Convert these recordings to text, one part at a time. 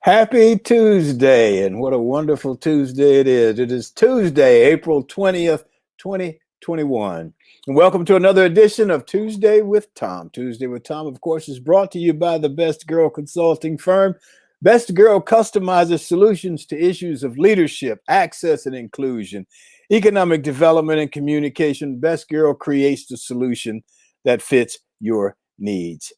Happy Tuesday, and what a wonderful Tuesday it is. It is Tuesday, April 20th, 2021. And welcome to another edition of Tuesday with Thom. Tuesday with Thom, of course, is brought to you by the Best Girl Consulting Firm. Best Girl customizes solutions to issues of leadership, access and inclusion, economic development and communication. Best Girl creates the solution that fits your needs.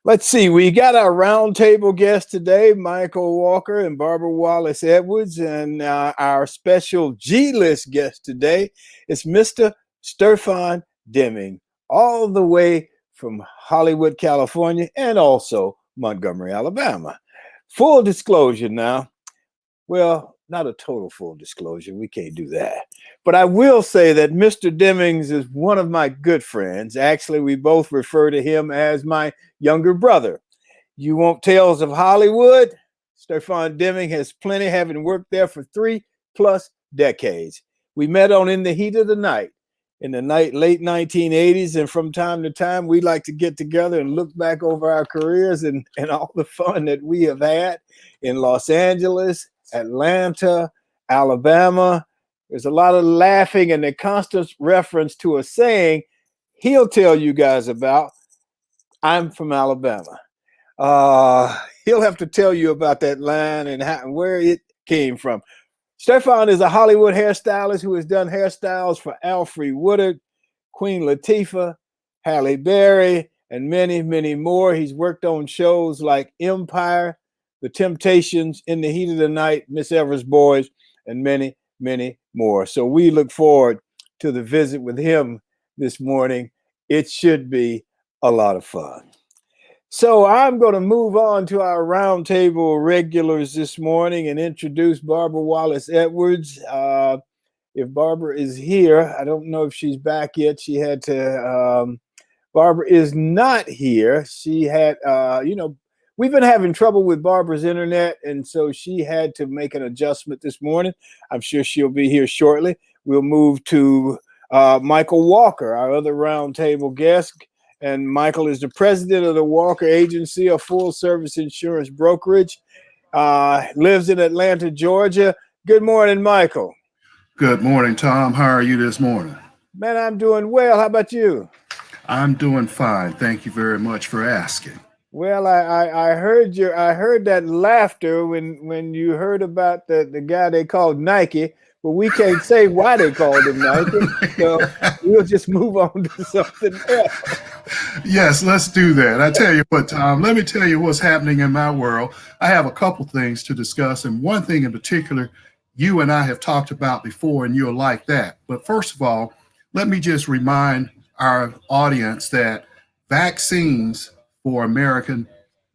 Let's see, we got our roundtable guests today, Mychal Walker and Barbara Wallace Edwards, and our special G-List guest today is Mr. Sterfon Demings, all the way from Hollywood, California, and also Montgomery, Alabama. Full disclosure now, well, not a total full disclosure, we can't do that. But I will say that Mr. Demings is one of my good friends. Actually, we both refer to him as my younger brother. You want tales of Hollywood? Sterfon Demings has plenty, having worked there for 3+ decades. We met on In the Heat of the Night in the late 1980s, and from time to time, we like to get together and look back over our careers and all the fun that we have had in Los Angeles, Atlanta, Alabama. There's a lot of laughing and a constant reference to a saying he'll tell you guys about. I'm from Alabama. He'll have to tell you about that line and where it came from. Sterfon is a Hollywood hairstylist who has done hairstyles for Alfre Woodard, Queen Latifah, Halle Berry, and many, many more. He's worked on shows like Empire, The Temptations, In the Heat of the Night, Miss Evers Boys, and many, many more. So we look forward to the visit with him this morning. It should be a lot of fun. So I'm going to move on to our roundtable regulars this morning and introduce Barbara Wallace Edwards. If Barbara is here, I don't know if she's back yet. She had to, Barbara is not here. She had, we've been having trouble with Barbara's internet, and so she had to make an adjustment this morning. I'm sure she'll be here shortly. We'll move to Mychal Walker, our other roundtable guest. And Mychal is the president of the Walker Agency, a full-service insurance brokerage, lives in Atlanta, Georgia. Good morning, Mychal. Good morning, Thom. How are you this morning? Man, I'm doing well. How about you? I'm doing fine. Thank you very much for asking. Well, I heard that laughter when you heard about the guy they called Nike, but we can't say why they called him Nike, so we'll just move on to something else. Yes, let's do that. I tell you what, Thom, let me tell you what's happening in my world. I have a couple things to discuss, and one thing in particular you and I have talked about before, and you'll like that. But first of all, let me just remind our audience that vaccines for American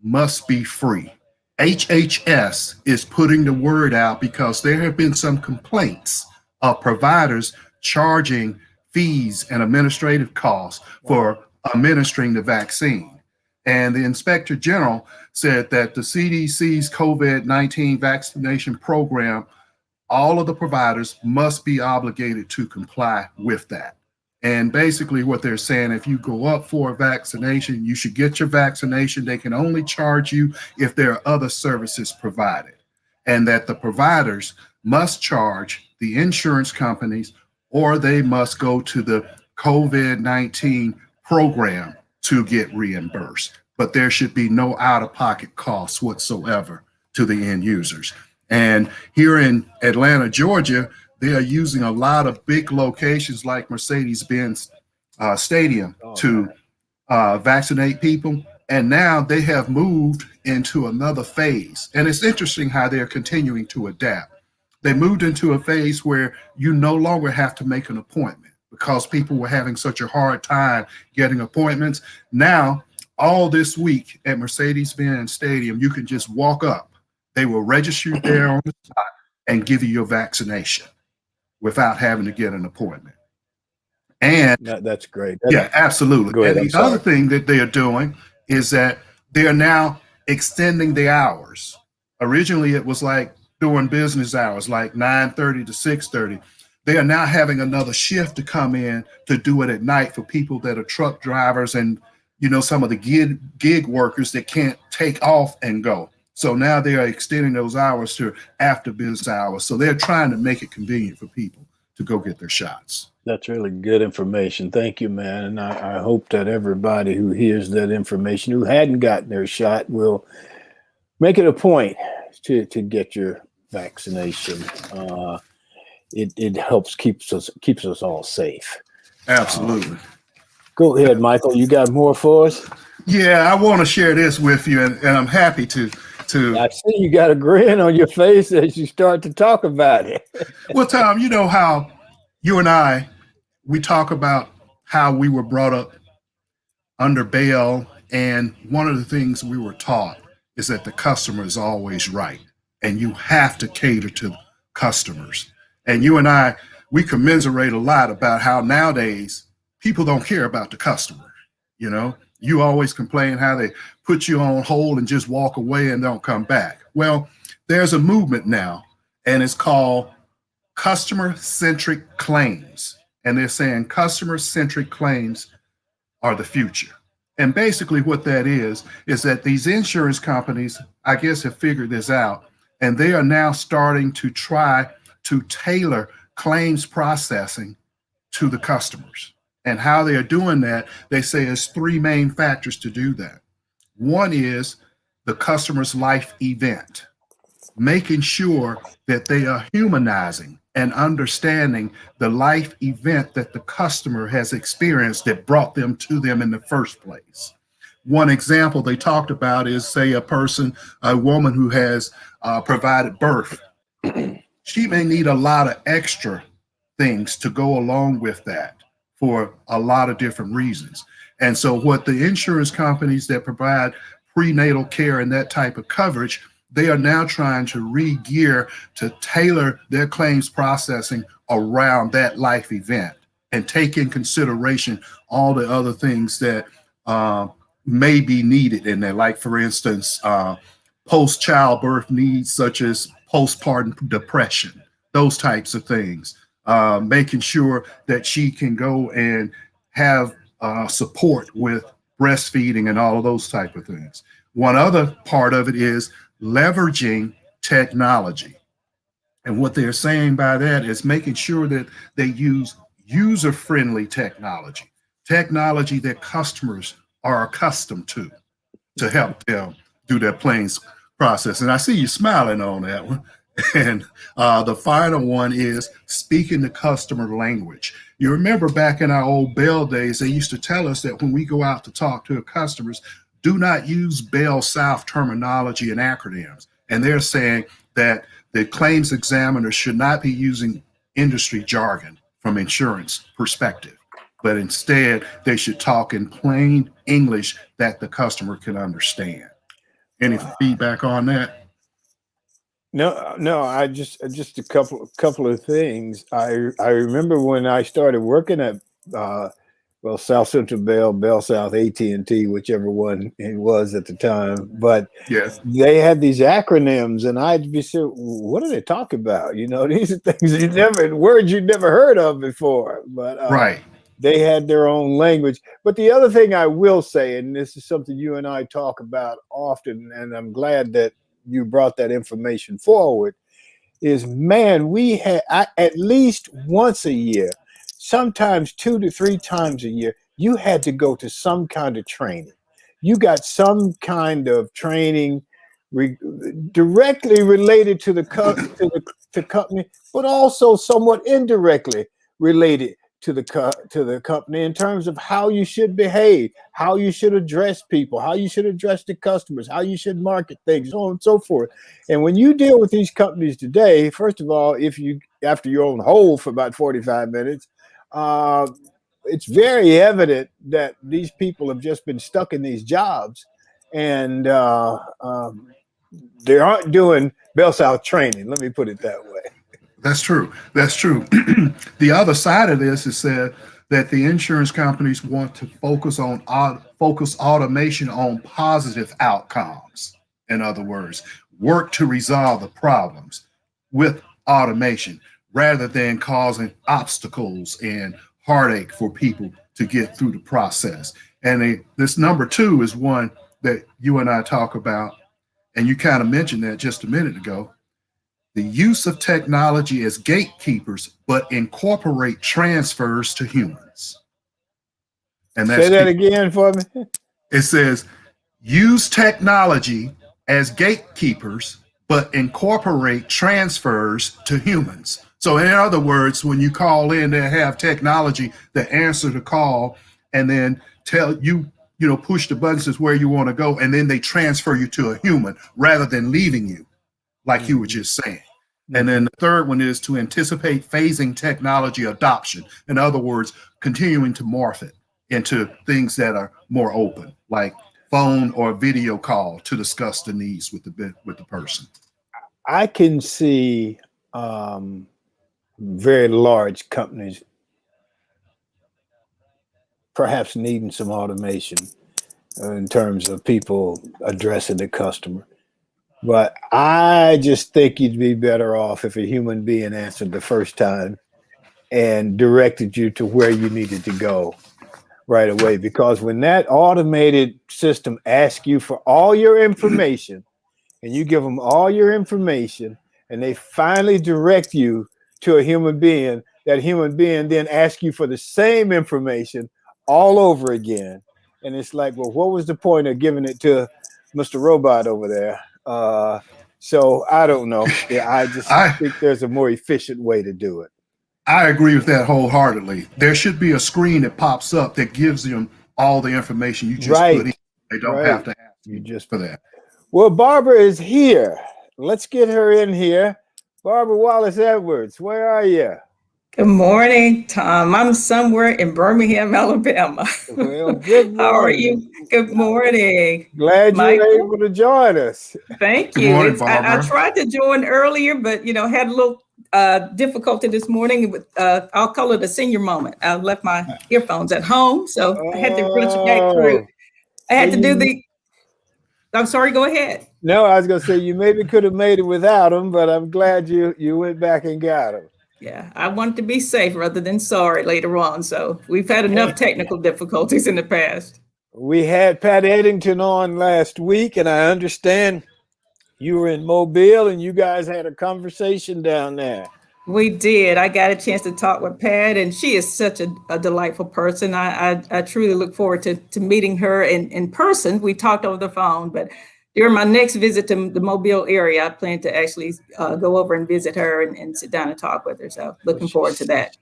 must be free. HHS is putting the word out because there have been some complaints of providers charging fees and administrative costs for administering the vaccine. And the Inspector General said that the CDC's COVID-19 vaccination program, all of the providers must be obligated to comply with that. And basically what they're saying, if you go up for a vaccination, you should get your vaccination. They can only charge you if there are other services provided, and that the providers must charge the insurance companies, or they must go to the COVID-19 program to get reimbursed. But there should be no out-of-pocket costs whatsoever to the end users. And here in Atlanta, Georgia, they are using a lot of big locations like Mercedes-Benz Stadium to vaccinate people. And now they have moved into another phase. And it's interesting how they're continuing to adapt. They moved into a phase where you no longer have to make an appointment because people were having such a hard time getting appointments. Now, all this week at Mercedes-Benz Stadium, you can just walk up. They will register you there on the spot and give you your vaccination without having to get an appointment. And that's great. Yeah, absolutely. Go ahead, and the other thing that they are doing is that they are now extending the hours. Originally, it was like during business hours, like 9:30 to 6:30. They are now having another shift to come in to do it at night for people that are truck drivers and, some of the gig workers that can't take off and go. So now they are extending those hours to after business hours. So they're trying to make it convenient for people to go get their shots. That's really good information. Thank you, man. And I hope that everybody who hears that information who hadn't gotten their shot will make it a point to get your vaccination. It helps keeps us all safe. Absolutely. Go ahead, Mychal. You got more for us? Yeah, I want to share this with you, and I'm happy to. I see you got a grin on your face as you start to talk about it. Well, Tom, you know how you and I, we talk about how we were brought up under bail, and one of the things we were taught is that the customer is always right, and you have to cater to customers. And you and I, we commiserate a lot about how nowadays people don't care about the customer. You know, you always complain how they put you on hold and just walk away and don't come back. Well, there's a movement now, and it's called customer-centric claims. And they're saying customer-centric claims are the future. And basically what that is that these insurance companies, I guess, have figured this out, and they are now starting to try to tailor claims processing to the customers. And how they are doing that, they say there's three main factors to do that. One is the customer's life event, making sure that they are humanizing and understanding the life event that the customer has experienced that brought them to them in the first place. One example they talked about is, say, a woman who has provided birth. She may need a lot of extra things to go along with that for a lot of different reasons. And so what the insurance companies that provide prenatal care and that type of coverage, they are now trying to re-gear to tailor their claims processing around that life event and take in consideration all the other things that may be needed in there. Like, for instance, post-childbirth needs such as postpartum depression, those types of things, making sure that she can go and have support with breastfeeding and all of those type of things. One other part of it is leveraging technology. And what they're saying by that is making sure that they use user-friendly technology, technology that customers are accustomed to help them do their claims process. And I see you smiling on that one. And the final one is speaking the customer language. You remember back in our old Bell days, they used to tell us that when we go out to talk to customers, do not use Bell South terminology and acronyms. And they're saying that the claims examiner should not be using industry jargon from insurance perspective, but instead they should talk in plain English that the customer can understand. Any feedback on that? No. I just a couple of things. I remember when I started working at South Central Bell South, AT&T, whichever one it was at the time. But Yes, they had these acronyms, and I'd be saying, "What are they talking about?" You know, these are things words you never heard of before. But right. they had their own language. But the other thing I will say, and this is something you and I talk about often, and I'm glad that you brought that information forward, is, man, we had at least once a year, sometimes 2 to 3 times a year, you had to go to some kind of training. You got some kind of training directly related to the company, but also somewhat indirectly related to the company in terms of how you should behave, how you should address people, how you should address the customers, how you should market things, so on and so forth. And when you deal with these companies today, first of all, after you're on hold for about 45 minutes, it's very evident that these people have just been stuck in these jobs, and they aren't doing Bell South training. Let me put it that way. That's true. That's true. The other side of this is that the insurance companies want to focus automation on positive outcomes. In other words, work to resolve the problems with automation rather than causing obstacles and heartache for people to get through the process. And this number 2 is one that you and I talk about, and you kind of mentioned that just a minute ago, the use of technology as gatekeepers, but incorporate transfers to humans. And Say that's that key. again for me. It says, use technology as gatekeepers, but incorporate transfers to humans. So in other words, when you call in, they have technology that answer the call and then tell you, push the buttons is where you want to go, and then they transfer you to a human rather than leaving you, like you were just saying. And then the third one is to anticipate phasing technology adoption. In other words, continuing to morph it into things that are more open, like phone or video call to discuss the needs with the person. I can see very large companies perhaps needing some automation in terms of people addressing the customer. But I just think you'd be better off if a human being answered the first time and directed you to where you needed to go right away. Because when that automated system asks you for all your information and you give them all your information and they finally direct you to a human being, that human being then asks you for the same information all over again. And it's like, well, what was the point of giving it to Mr. Robot over there? So I don't know. Yeah, I just think there's a more efficient way to do it. I agree with that wholeheartedly. There should be a screen that pops up that gives them all the information you just put in. They don't have to ask you just for that. Well, Barbara is here. Let's get her in here. Barbara Wallace Edwards, where are you? Good morning, Tom. I'm somewhere in Birmingham, Alabama. Well, good morning. How are you? Good morning. Glad you were able to join us. Thank you. Good morning, Barbara. I tried to join earlier, but had a little difficulty this morning with I'll call it a senior moment. I left my earphones at home, so I had to rush back through. I had to do the. I'm sorry. Go ahead. No, I was going to say you maybe could have made it without them, but I'm glad you went back and got them. Yeah, I wanted to be safe rather than sorry later on. So we've had enough technical difficulties in the past. We had Pat Eddington on last week, and I understand you were in Mobile and you guys had a conversation down there. We did. I got a chance to talk with Pat, and she is such a delightful person. I truly look forward to meeting her in person. We talked over the phone, but during my next visit to the Mobile area, I plan to actually go over and visit her and sit down and talk with her. So looking forward to that.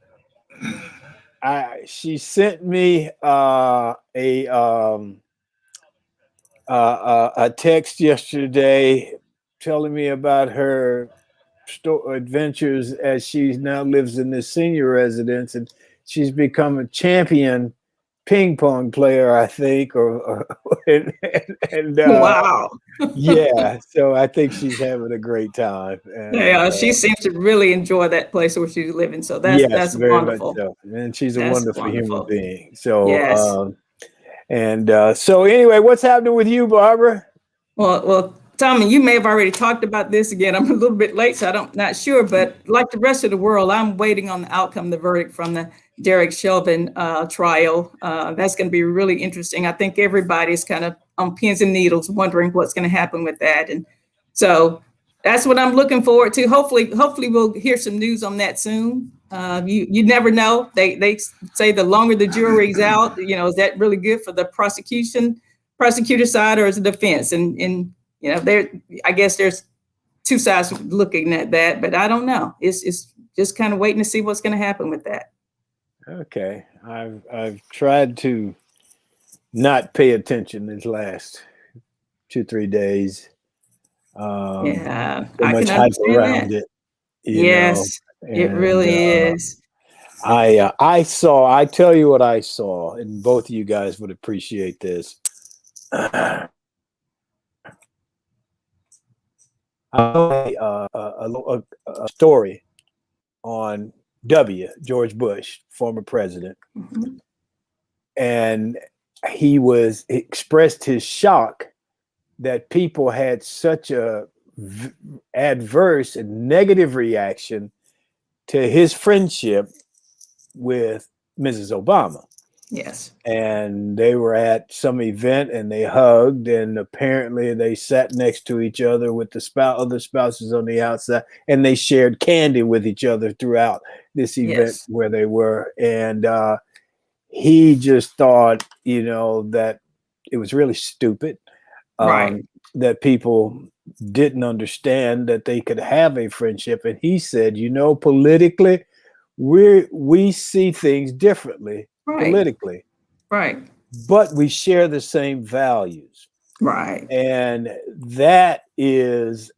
She sent me a text yesterday telling me about her adventures as she now lives in this senior residence, and she's become a champion ping pong player, I think, and wow. Yeah, so I think she's having a great time. And, she seems to really enjoy that place where she's living. So that's very wonderful. much so. And she's a wonderful human being. So yes. So anyway, what's happening with you, Barbara? Well, Tommy, you may have already talked about this again. I'm a little bit late, so I'm not sure. But like the rest of the world, I'm waiting on the outcome, the verdict from the Derek Chauvin trial. That's going to be really interesting. I think everybody's kind of on pins and needles wondering what's going to happen with that. And so that's what I'm looking forward to. Hopefully we'll hear some news on that soon. You never know. They say the longer the jury's out, is that really good for the prosecutor side or is the defense? And I guess there's two sides looking at that, but I don't know. It's just kind of waiting to see what's going to happen with that. Okay, I've tried to not pay attention these last 2-3 days. So much hype around it. Yes, it really is. I tell you what I saw, and both of you guys would appreciate this. A story on George Bush, former president, and he expressed his shock that people had such a adverse and negative reaction to his friendship with Mrs. Obama. Yes. And they were at some event and they hugged, and apparently they sat next to each other with the other spouses on the outside, and they shared candy with each other throughout this event Yes. where they were. And he just thought, that it was really stupid, Right. that people didn't understand that they could have a friendship. And he said, politically, we see things differently Right. politically, Right. but we share the same values. Right. And that is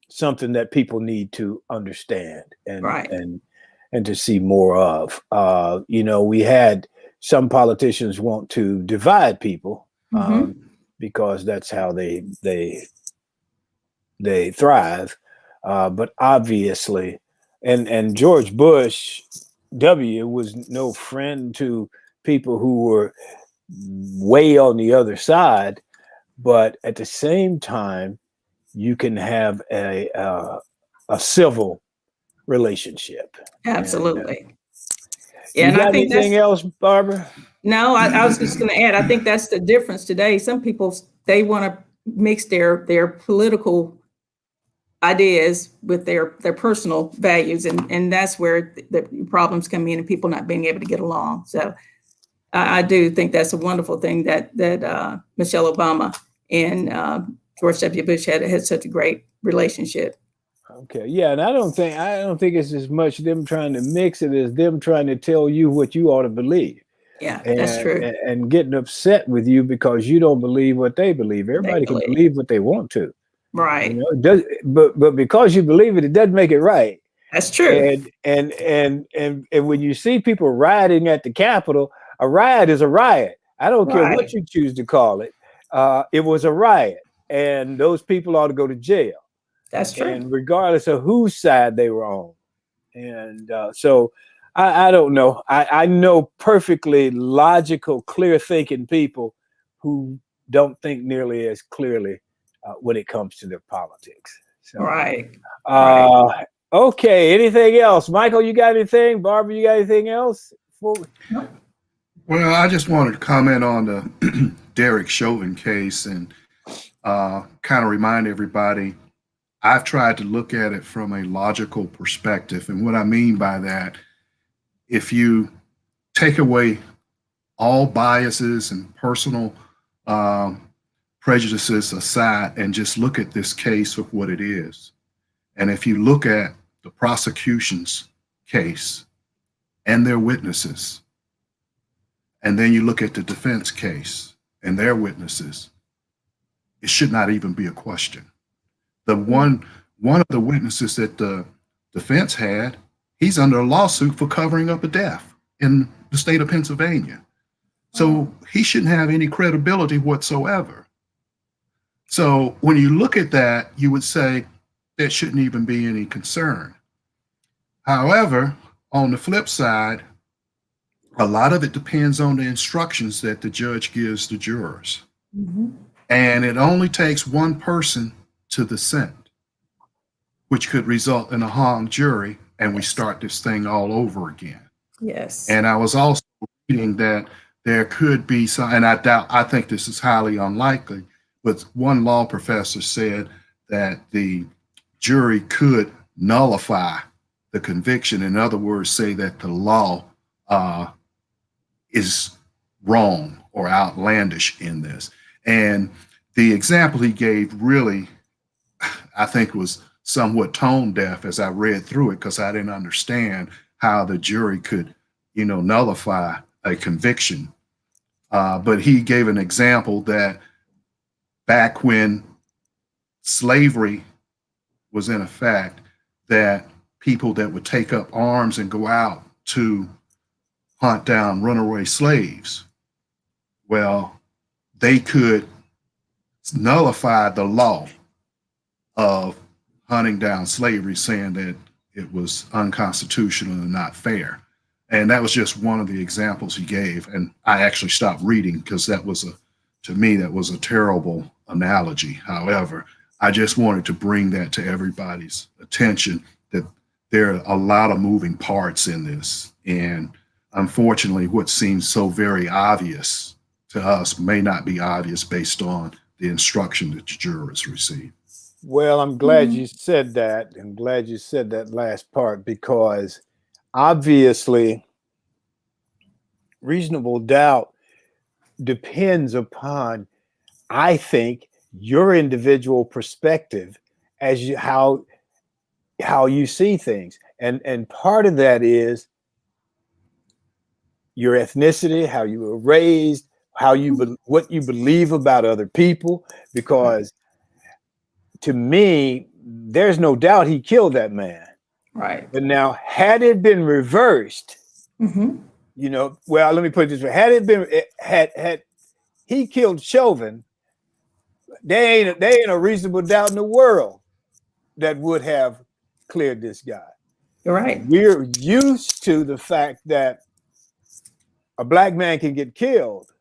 something that people need to understand Right. and to see more of. We had some politicians want to divide people, Mm-hmm. because that's how they thrive. But obviously, and George Bush W was no friend to people who were way on the other side. But at the same time, you can have a civil relationship. And Absolutely. Yeah, you and I got think anything that's else, Barbara? no. I was just going to add. I think that's the difference today. Some people, they want to mix their political ideas with their personal values, and that's where the problems come in, and people not being able to get along. So I do think that's a wonderful thing that Michelle Obama and George W. Bush had such a great relationship. Okay, yeah, and I don't think it's as much them trying to mix it as them trying to tell you what you ought to believe, Yeah, that's and true. and getting upset with you because you don't believe what they believe. They Everybody can believe. believe what they want to, Right. It does, but because you believe it, it doesn't make it right. That's true. And when you see people rioting at the Capitol, a riot is a riot. I don't care what Right. you choose to call it. It was a riot, and those people ought to go to jail, That's true. and regardless of whose side they were on. And so I don't know. I know perfectly logical, clear thinking people who don't think nearly as clearly when it comes to their politics. So, Right. Right. uh, okay. Anything else? Mychal, you got anything? Barbara, you got anything else? Well, I just wanted to comment on the Derek Chauvin case and kind of remind everybody I've tried to look at it from a logical perspective. And what I mean by that, if you take away all biases and personal prejudices aside and just look at this case of what it is, and if you look at the prosecution's case and their witnesses, and then you look at the defense case and their witnesses, it should not even be a question. The one of the witnesses that the defense had, he's under a lawsuit for covering up a death in the state of Pennsylvania. So he shouldn't have any credibility whatsoever. So when you look at that, you would say there shouldn't even be any concern. However, on the flip side, a lot of it depends on the instructions that the judge gives the jurors. Mm-hmm. And it only takes one person to dissent, which could result in a hung jury, and we start this thing all over again. Yes. And I was also reading that there could be some, and I think this is highly unlikely, but one law professor said that the jury could nullify the conviction. In other words, say that the law is wrong or outlandish in this. And the example he gave really, I think, was somewhat tone deaf as I read through it, because I didn't understand how the jury could, nullify a conviction. But he gave an example that back when slavery was in effect, that people that would take up arms and go out to hunt down runaway slaves, well, they could nullify the law of hunting down slavery, saying that it was unconstitutional and not fair. And that was just one of the examples he gave. And I actually stopped reading because to me, that was a terrible analogy. However, I just wanted to bring that to everybody's attention, that there are a lot of moving parts in this. And unfortunately, what seems so very obvious to us may not be obvious based on the instruction that the jurors receive. Well, I'm glad you said that. I'm glad you said that last part, because obviously reasonable doubt depends upon, I think, your individual perspective as how you see things. And part of that is your ethnicity, how you were raised, what you believe about other people, because to me, there's no doubt he killed that man. Right. But now, had it been reversed, well, let me put it this way: had he killed Chauvin, there ain't a reasonable doubt in the world that would have cleared this guy. You're right. We're used to the fact that a black man can get killed,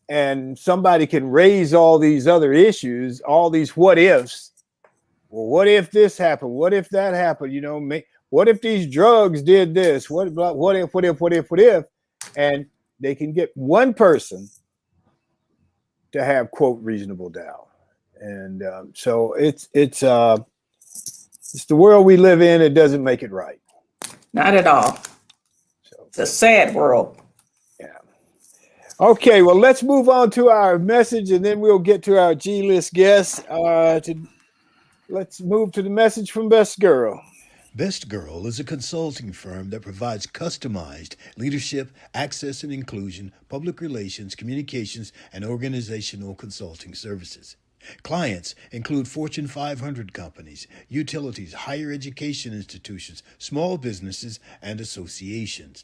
and somebody can raise all these other issues, all these what ifs. Well, what if this happened? What if that happened? What if these drugs did this? What if? And they can get one person to have, quote, reasonable doubt. And so it's the world we live in. It doesn't make it right. Not at all. So it's a sad world. Yeah. Okay, well, let's move on to our message, and then we'll get to our G-List guests. Let's move to the message from Best Girl. Best Girl is a consulting firm that provides customized leadership, access and inclusion, public relations, communications, and organizational consulting services. Clients include Fortune 500 companies, utilities, higher education institutions, small businesses, and associations.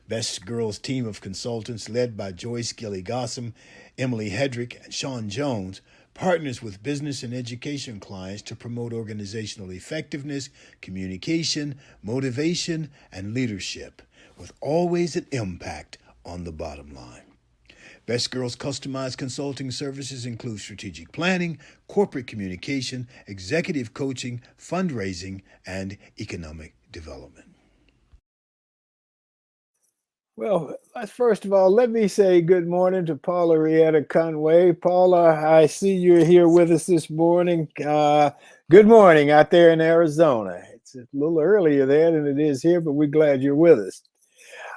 Best Girl's team of consultants, led by Joyce Gilly-Gossom, Emily Hedrick, and Sean Jones, partners with business and education clients to promote organizational effectiveness, communication, motivation, and leadership, with always an impact on the bottom line. Best Girl's customized consulting services include strategic planning, corporate communication, executive coaching, fundraising, and economic development. Well, first of all, let me say good morning to Paula Rietta Conway. Paula, I see you're here with us this morning. Good morning out there in Arizona. It's a little earlier there than it is here, but we're glad you're with us.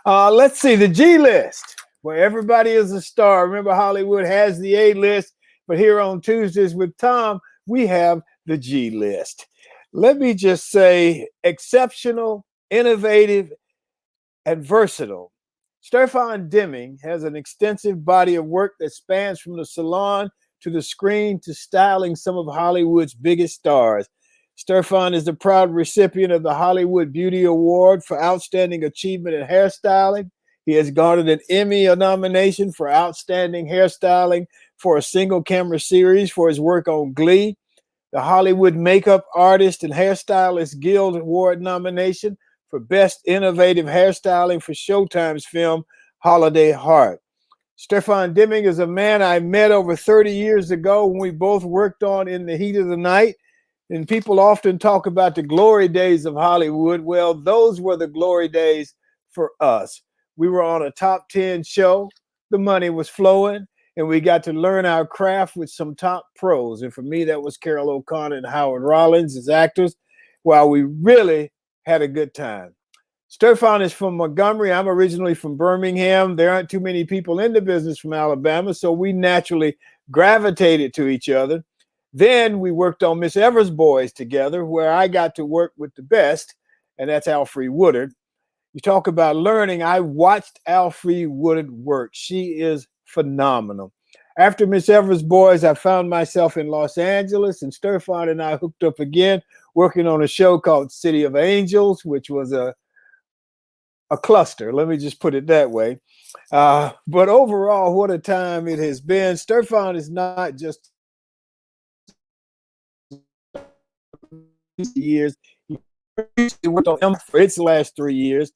Let's see, the G-List, where everybody is a star. Remember, Hollywood has the A-list, but here on Tuesdays with Tom, we have the G-List. Let me just say, exceptional, innovative, and versatile. Sterfon Demings has an extensive body of work that spans from the salon to the screen to styling some of Hollywood's biggest stars. Sterfon is the proud recipient of the Hollywood Beauty Award for Outstanding Achievement in Hairstyling. He has garnered an Emmy nomination for Outstanding Hairstyling for a Single Camera Series for his work on Glee, the Hollywood Makeup Artist and Hairstylist Guild Award nomination for Best Innovative Hairstyling for Showtime's film Holiday Heart. Sterfon Demings is a man I met over 30 years ago when we both worked on In the Heat of the Night. And people often talk about the glory days of Hollywood. Well, those were the glory days for us. We were on a top 10 show. The money was flowing, and we got to learn our craft with some top pros. And for me, that was Carol O'Connor and Howard Rollins as actors, while we really had a good time. Sterfon is from Montgomery. I'm originally from Birmingham. There aren't too many people in the business from Alabama, so we naturally gravitated to each other. Then we worked on Miss Evers' Boys together, where I got to work with the best, and that's Alfre Woodard. You talk about learning. I watched Alfre Woodard work. She is phenomenal. After Miss Evers' Boys, I found myself in Los Angeles, and Sterfon and I hooked up again, working on a show called City of Angels, which was a cluster. Let me just put it that way. But overall, what a time it has been. Sterfon is not just years. He worked on him for its last 3 years.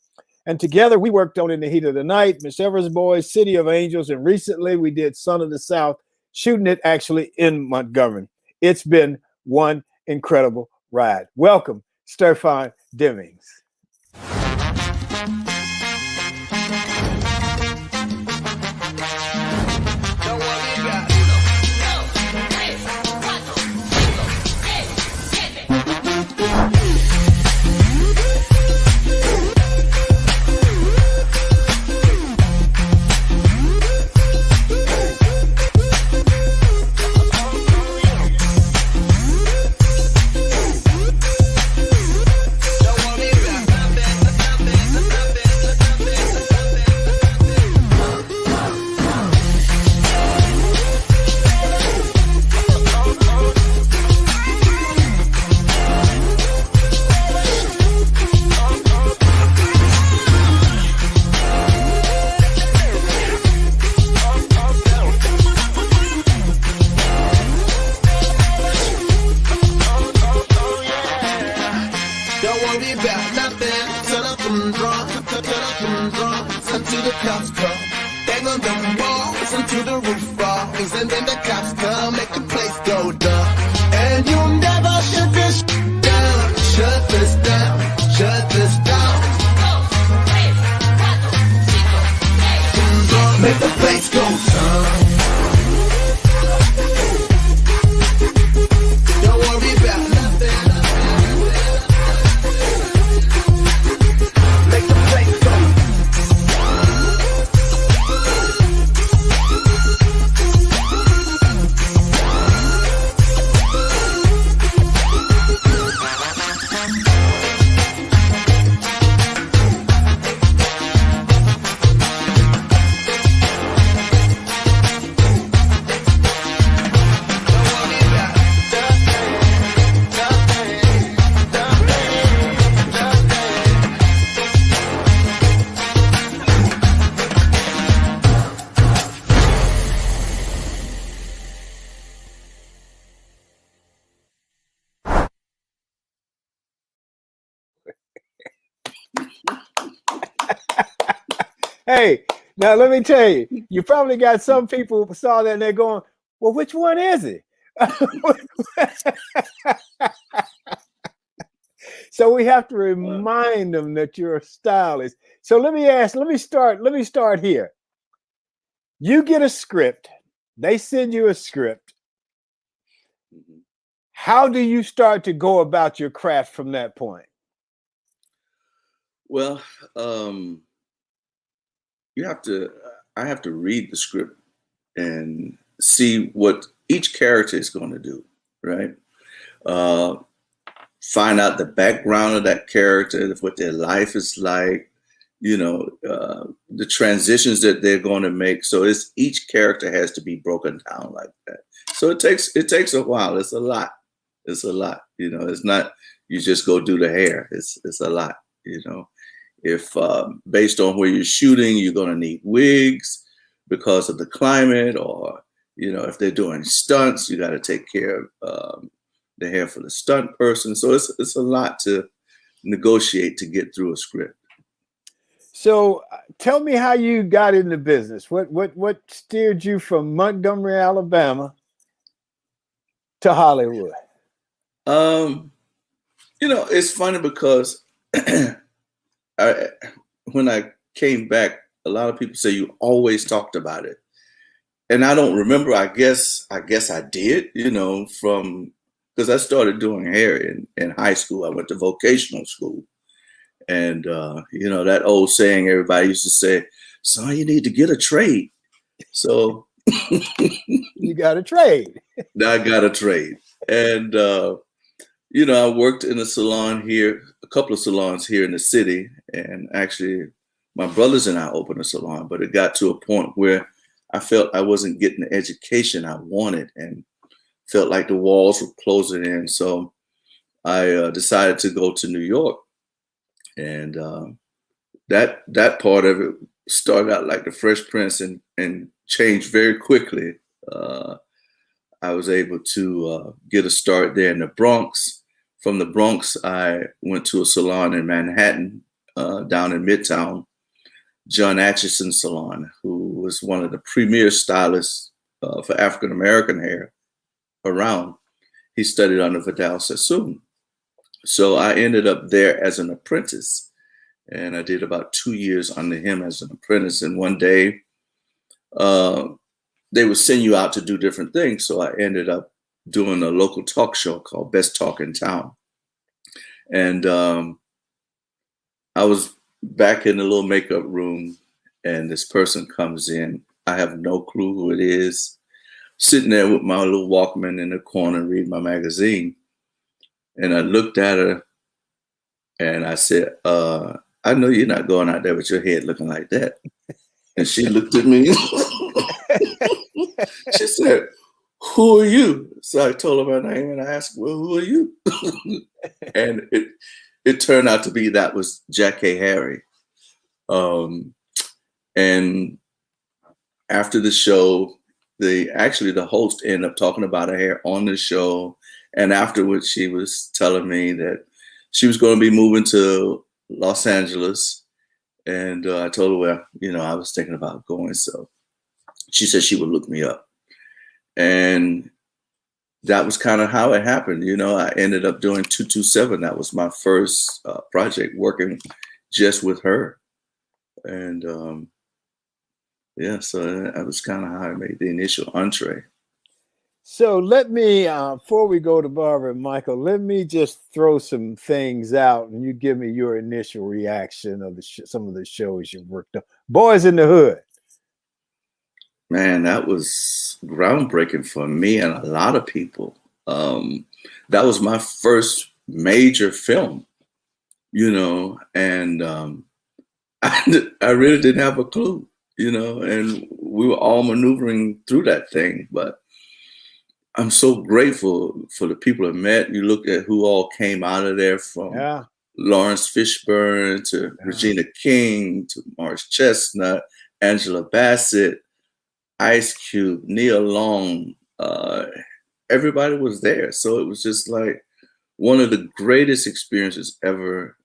And together we worked on In the Heat of the Night, Miss Evers' Boys, City of Angels, and recently we did Son of the South, shooting it actually in Montgomery. It's been one incredible ride. Welcome, Sterfon Demings. cops come, make the place go dark. And you never shut this down. Shut this down. Shut this down. Make the place go down. Don't worry about nothing. Make the place go. Hey, now let me tell you, you probably got some people who saw that and they're going, well, which one is it? So we have to remind them that you're a stylist. So let me start here. You get a script, they send you a script. How do you start to go about your craft from that point? Well, I have to read the script and see what each character is going to do, right? Find out the background of that character, what their life is like, the transitions that they're going to make. So each character has to be broken down like that. So it takes a while. It's a lot. It's a lot. It's not you just go do the hair. It's a lot. If based on where you're shooting, you're going to need wigs because of the climate, or if they're doing stunts, you got to take care of the hair for the stunt person. So it's a lot to negotiate to get through a script. So tell me how you got into business. What steered you from Montgomery, Alabama to Hollywood? It's funny because when I came back, a lot of people say you always talked about it, and I don't remember. I guess I did. Because I started doing hair in high school. I went to vocational school, and that old saying everybody used to say, "Son, you need to get a trade." So you got a trade. I got a trade, and I worked in a salon here, a couple of salons here in the city, and actually my brothers and I opened a salon, but it got to a point where I felt I wasn't getting the education I wanted and felt like the walls were closing in. So I decided to go to New York, and that part of it started out like the Fresh Prince and changed very quickly. I was able to get a start there in the Bronx. From the Bronx, I went to a salon in Manhattan, down in Midtown, John Atchison Salon, who was one of the premier stylists for African-American hair around. He studied under Vidal Sassoon. So I ended up there as an apprentice, and I did about 2 years under him as an apprentice. And one day, they would send you out to do different things. So I ended up doing a local talk show called Best Talk in Town. And I was back in the little makeup room, and this person comes in. I have no clue who it is. Sitting there with my little Walkman in the corner, reading my magazine. And I looked at her and I said, I know you're not going out there with your head looking like that. And she looked at me. She said, who are you? So I told her my name and I asked, well, who are you? And it turned out to be that was Jackée Harry. And after the show, the host ended up talking about her hair on the show. And afterwards, she was telling me that she was going to be moving to Los Angeles. And I told her, well, I was thinking about going. So she said she would look me up. And that was kind of how it happened. You know, I ended up doing 227. That was my first project, working just with her. And yeah, so that was kind of how I made the initial entree. So let me, before we go to Barbara and Mychal, let me just throw some things out, and you give me your initial reaction of some of the shows you worked on. Boys in the Hood. Man, that was groundbreaking for me and a lot of people. That was my first major film, you know, and I really didn't have a clue, you know, and we were all maneuvering through that thing. But I'm so grateful for the people I met. You look at who all came out of there, from Lawrence Fishburne to Regina King to Morris Chestnut, Angela Bassett, Ice Cube, Nia Long. Everybody was there. So it was just like one of the greatest experiences ever.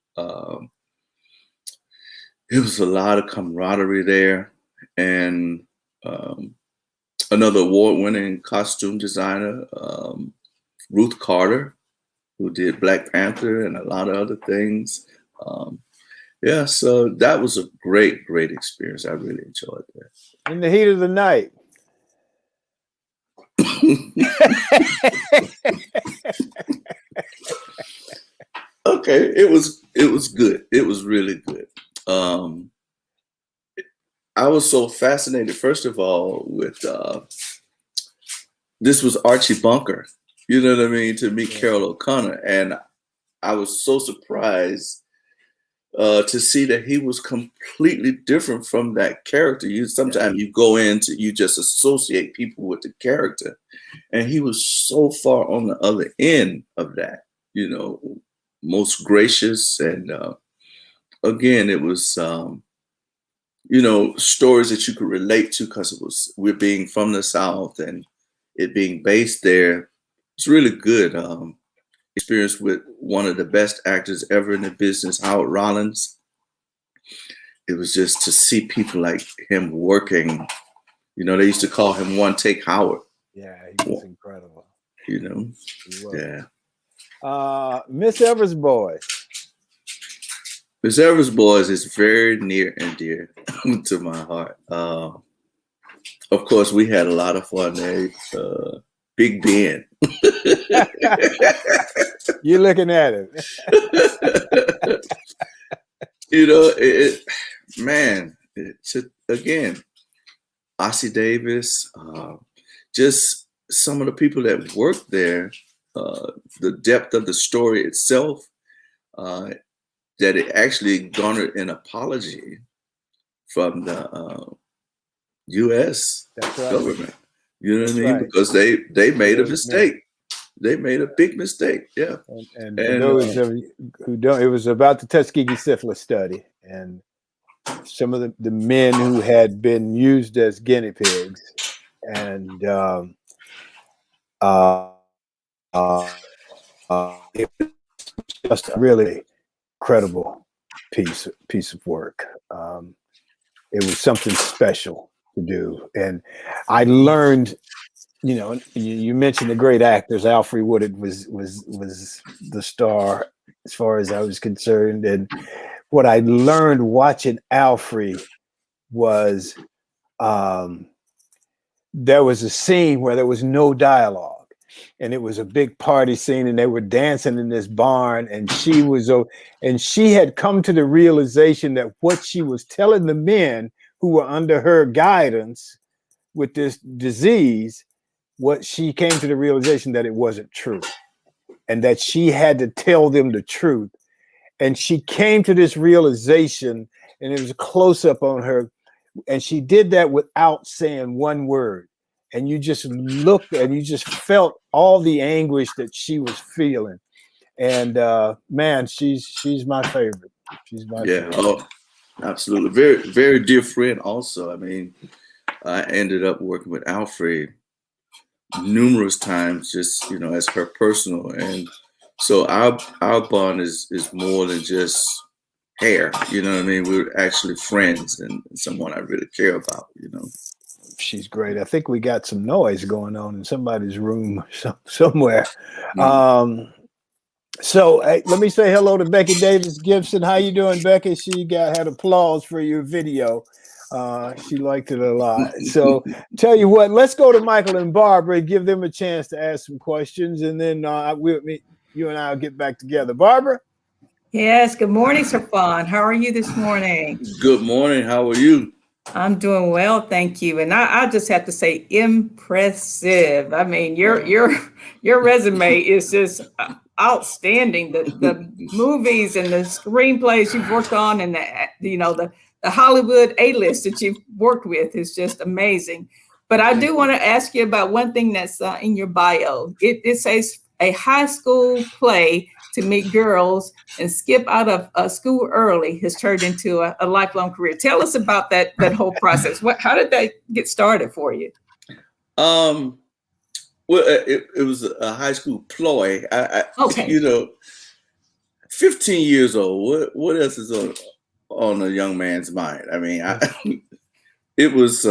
It was a lot of camaraderie there. And another award-winning costume designer, Ruth Carter, who did Black Panther and a lot of other things. Yeah, so that was a great, great experience. I really enjoyed that. In the Heat of the Night. Okay, it was good. It was really good. I was so fascinated, first of all, with this was Archie Bunker, you know what I mean, to meet Carol O'Connor. And I was so surprised to see that he was completely different from that character. Sometimes you go into, you just associate people with the character, and he was so far on the other end of that, you know, most gracious. And again, it was, you know, stories that you could relate to, because we're being from the South and it being based there. It's really good. Experience with one of the best actors ever in the business, Howard Rollins. It was just to see people like him working. You know, they used to call him One Take Howard. Yeah, he was incredible. You know, yeah. Miss Evers Boys. Miss Evers Boys is very near and dear to my heart. Of course, we had a lot of fun there. Big Ben. You're looking at it. You know, again, Ossie Davis, just some of the people that worked there, the depth of the story itself, that it actually garnered an apology from the U.S. government. You know what I mean? Right. Because they made a mistake. They made a big mistake. Yeah. And for those of you who don't, it was about the Tuskegee syphilis study, and some of the men who had been used as guinea pigs, and it was just a really credible piece of work. It was something special to do, and I learned. You know, you mentioned the great actors. Alfre Woodard was the star as far as I was concerned. And what I learned watching Alfre was there was a scene where there was no dialogue, and it was a big party scene, and they were dancing in this barn, and she had come to the realization that what she was telling the men who were under her guidance with this disease, what she came to the realization that it wasn't true, and that she had to tell them the truth. And she came to this realization, and it was a close up on her. And she did that without saying one word. And you just looked and you just felt all the anguish that she was feeling. And man, she's my favorite. She's my favorite. Oh, absolutely. Very, very dear friend also. I mean, I ended up working with Alfre numerous times, just, you know, as her personal, and so our bond is more than just hair, you know what I mean? We're actually friends and someone I really care about, you know. she's great. I think we got some noise going on in somebody's room somewhere. So let me say hello to Becky Davis Gibson. How you doing, Becky? She had applause for your video. She liked it a lot. So tell you what, let's go to Mychal and Barbara and give them a chance to ask some questions, and then you and I will get back together. Barbara? Yes, good morning, Sterfon. How are you this morning? Good morning. How are you? I'm doing well, thank you. And I just have to say, impressive. I mean, your resume is just outstanding. The movies and the screenplays you've worked on, and the Hollywood A-list that you've worked with is just amazing. But I do want to ask you about one thing that's in your bio. It says a high school play to meet girls and skip out of school early has turned into a lifelong career. Tell us about that whole process. How did that get started for you? Well, it was a high school ploy. Okay. 15 years old. What else is on a young man's mind? I mean, it was.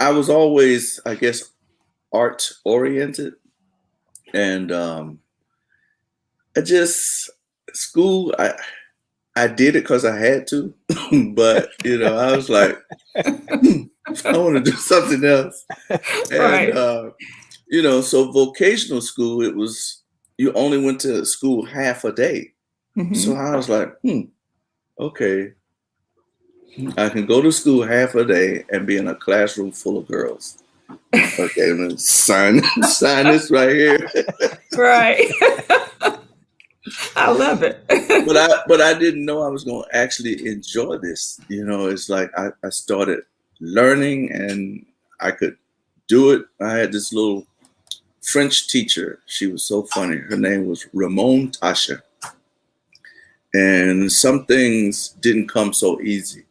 I was always, I guess, art oriented, and school. I did it because I had to, but I was like, I want to do something else. Right. And so vocational school, it was you only went to school half a day. Mm-hmm. So I was like, okay, I can go to school half a day and be in a classroom full of girls. Okay, I'm gonna sign this right here. Right. I love it. But I didn't know I was going to actually enjoy this. It's like I started learning and I could do it. I had this little French teacher. She was so funny. Her name was Ramon Tasha. And some things didn't come so easy.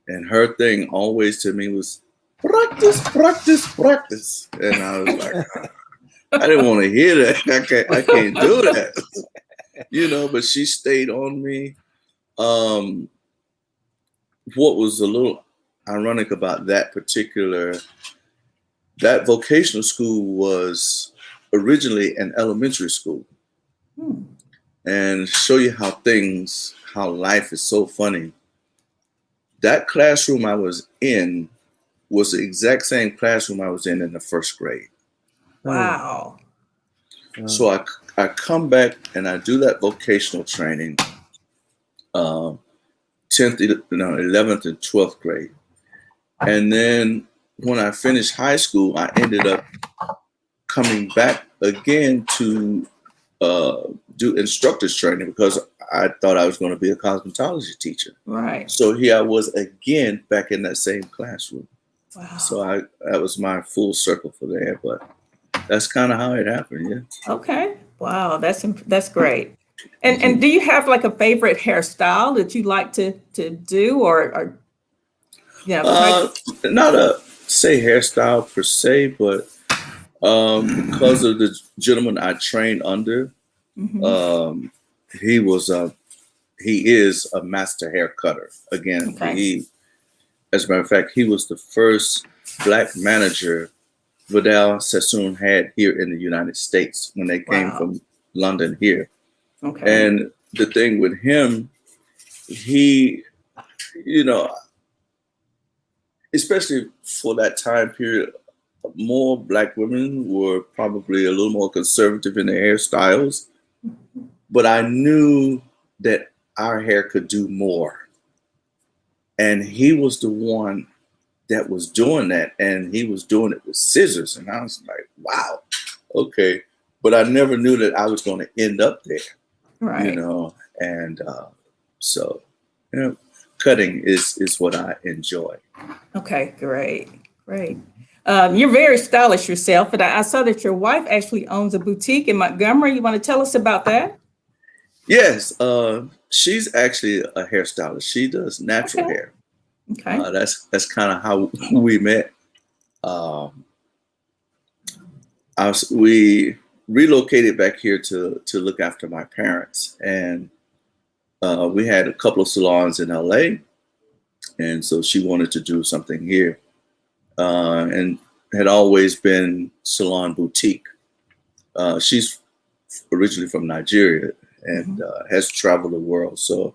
And her thing always to me was practice, practice, practice. And I was like, I didn't want to hear that. I can't do that. But she stayed on me. What was a little ironic about that vocational school was originally an elementary school. And show you how life is so funny. That classroom I was in was the exact same classroom I was in the first grade. Wow. So I come back and I do that vocational training, 10th, 11th, and 12th grade. And then when I finished high school, I ended up coming back again to do instructor's training because I thought I was going to be a cosmetology teacher. Right. So here I was again back in that same classroom. Wow. So that was my full circle for there, but that's kind of how it happened. Yeah. Okay. Wow. That's great. And do you have like a favorite hairstyle that you like to do or not a say hairstyle per se, but because of the gentleman I trained under, he is a master hair cutter. Again, okay. As a matter of fact, he was the first Black manager Vidal Sassoon had here in the United States when they came from London here. Okay. And the thing with him, he, especially for that time period, more Black women were probably a little more conservative in their hairstyles. But I knew that our hair could do more. And he was the one that was doing that. And he was doing it with scissors. And I was like, wow, okay. But I never knew that I was going to end up there. Right. And so, cutting is what I enjoy. Okay, great. You're very stylish yourself, and I saw that your wife actually owns a boutique in Montgomery. You want to tell us about that? Yes, she's actually a hairstylist. She does natural hair. Okay. That's kind of how we met. We relocated back here to look after my parents, and we had a couple of salons in LA, and so she wanted to do something here. and had always been salon boutique. She's originally from Nigeria and has traveled the world. So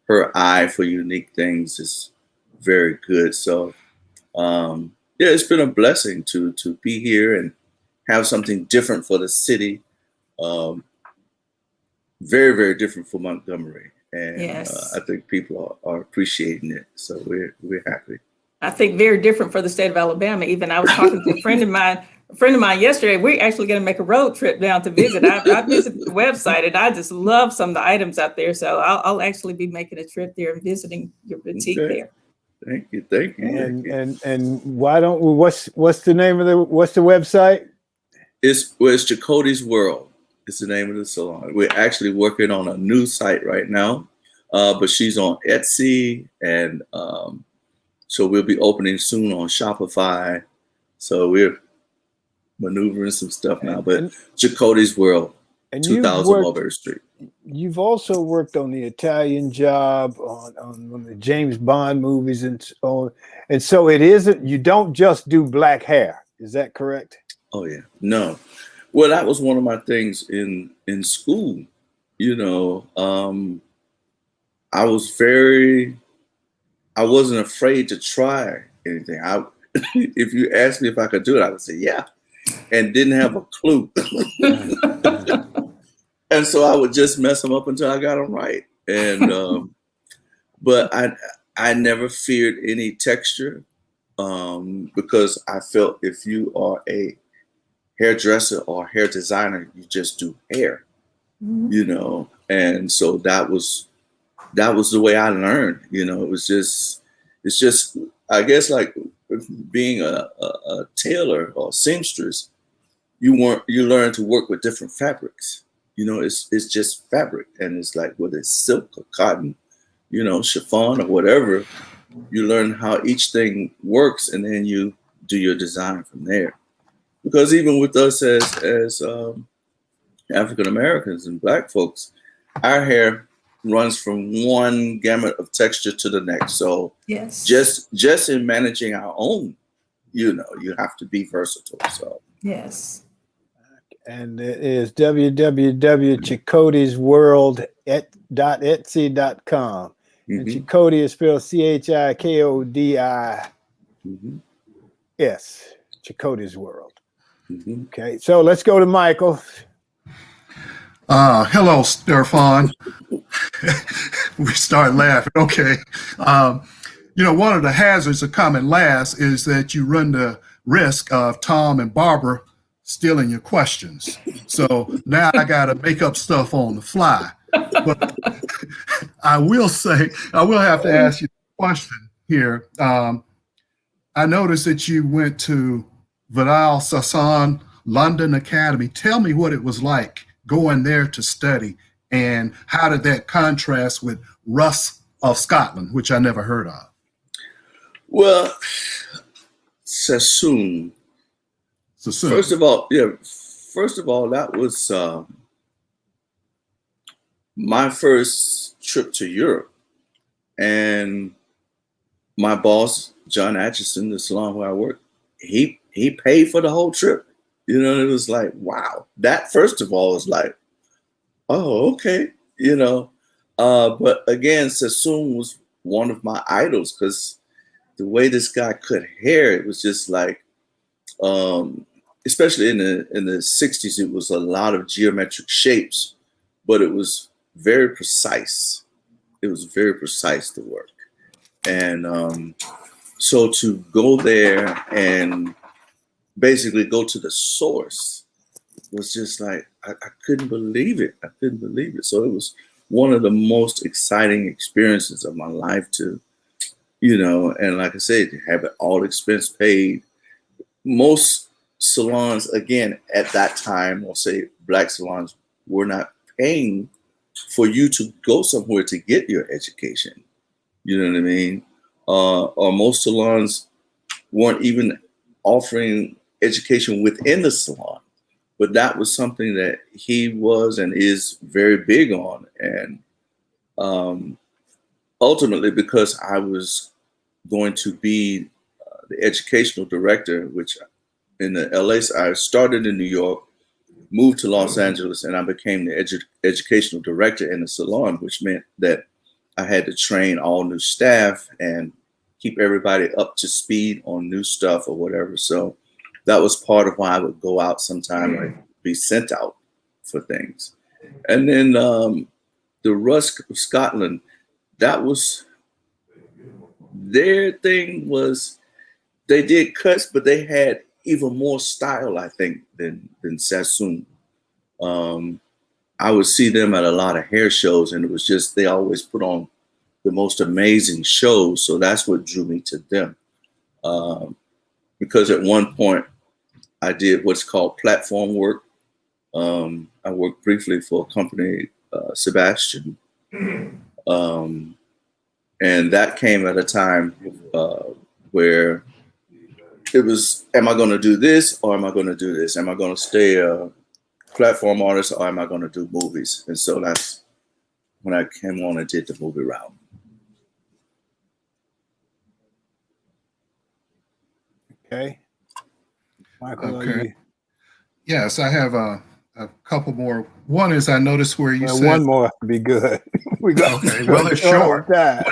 her eye for unique things is very good. So yeah, it's been a blessing to be here and have something different for the city. Very, very different for Montgomery. And Yes. I think people are appreciating it. So we're happy. I think very different for the state of Alabama. Even I was talking to a friend of mine yesterday. We're actually going to make a road trip down to visit. I visited the website and I just love some of the items out there. So I'll actually be making a trip there and visiting your boutique there. Thank you. Thank you. And why don't we? What's the name of what's the website? It's Chakotay's World. It's the name of the salon. We're actually working on a new site right now, but she's on Etsy, and so we'll be opening soon on Shopify. So we're maneuvering some stuff now. But Chakotay's World, 2000 Mulberry Street. You've also worked on the Italian Job, on the James Bond movies, and so on. And so it isn't. You don't just do black hair. Is that correct? Oh yeah, no. Well, that was one of my things in school. You know, I wasn't afraid to try anything. If you asked me if I could do it, I would say yeah, and didn't have a clue. And so I would just mess them up until I got them right. And but I never feared any texture because I felt if you are a hairdresser or hair designer, you just do hair, you know. And so that was the way I learned. You know, it's just I guess like being a tailor or seamstress, you learn to work with different fabrics. You know, it's just fabric, and it's like whether it's silk or cotton, you know, chiffon or whatever. You learn how each thing works, and then you do your design from there. Because even with us as African Americans and Black folks, our hair runs from one gamut of texture to the next. So yes, just in managing our own, you know, you have to be versatile. So yes. And it is www.chakotaysworld.etsy.com. And Chakotay is spelled CHIKODIS. Chakotay's World. Okay, so let's go to Mychal. Hello, Sterfon. We start laughing. Okay. You know, one of the hazards of coming last is that you run the risk of Tom and Barbara stealing your questions. So now I got to make up stuff on the fly. But I will have to ask you a question here. I noticed that you went to Vidal Sassoon London Academy. Tell me what it was like going there to study, and how did that contrast with Russ of Scotland, which I never heard of? Well, Sassoon. First of all, that was my first trip to Europe, and my boss, John Atchison, the salon where I work, he paid for the whole trip. You know, it was like, wow. That first of all was like, oh, okay, you know. But again, Sassoon was one of my idols because the way this guy cut hair, it was just like, especially in the 60s, it was a lot of geometric shapes, but it was very precise. It was very precise, the work. And so to go there and basically go to the source was just like, I couldn't believe it. I couldn't believe it. So it was one of the most exciting experiences of my life to, you know, and like I said, to have it all expense paid. Most salons, again, at that time, or say Black salons, were not paying for you to go somewhere to get your education. You know what I mean? Or most salons weren't even offering education within the salon. But that was something that he was and is very big on. And ultimately, because I was going to be the educational director, which in the LA, I started in New York, moved to Los Angeles, and I became the educational director in the salon, which meant that I had to train all new staff and keep everybody up to speed on new stuff or whatever. So that was part of why I would go out sometime, like be sent out for things. And then the Rusk of Scotland, that was their thing. Was they did cuts, but they had even more style, I think, than Sassoon. I would see them at a lot of hair shows, and it was just, they always put on the most amazing shows. So that's what drew me to them. Because at one point I did what's called platform work. I worked briefly for a company, Sebastian. And that came at a time where it was, am I going to do this or am I going to do this? Am I going to stay a platform artist or am I going to do movies? And so that's when I came on and did the movie route. Okay. Mychal, Okay. Yes, I have a couple more. One is, I noticed where you said one more to be good. We got okay. Well, it's short. But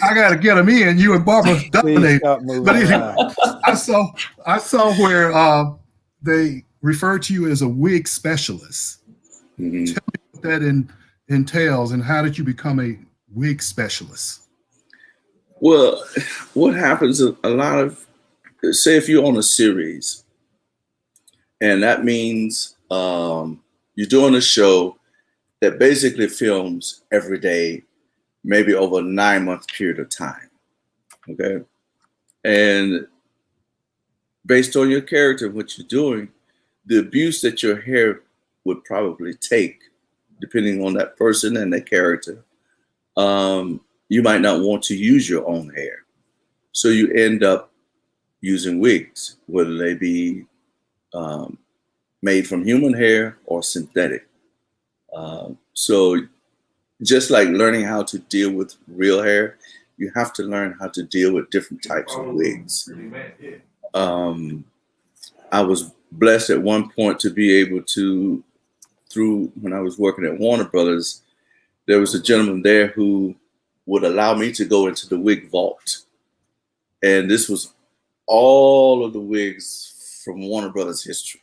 I got to get them in. You and Barbara dominate. But anyway, I saw where they refer to you as a wig specialist. Mm-hmm. Tell me what that entails, and how did you become a wig specialist? Well, what happens a lot of, say if you're on a series, and that means you're doing a show that basically films every day, maybe over a 9-month period of time. Okay. And based on your character, what you're doing, the abuse that your hair would probably take, depending on that person and their character, you might not want to use your own hair. So you end up using wigs, whether they be made from human hair or synthetic. So just like learning how to deal with real hair, you have to learn how to deal with different types of wigs. I was blessed at one point to be able to, through when I was working at Warner Brothers, there was a gentleman there who would allow me to go into the wig vault. And this was all of the wigs from Warner Brothers history,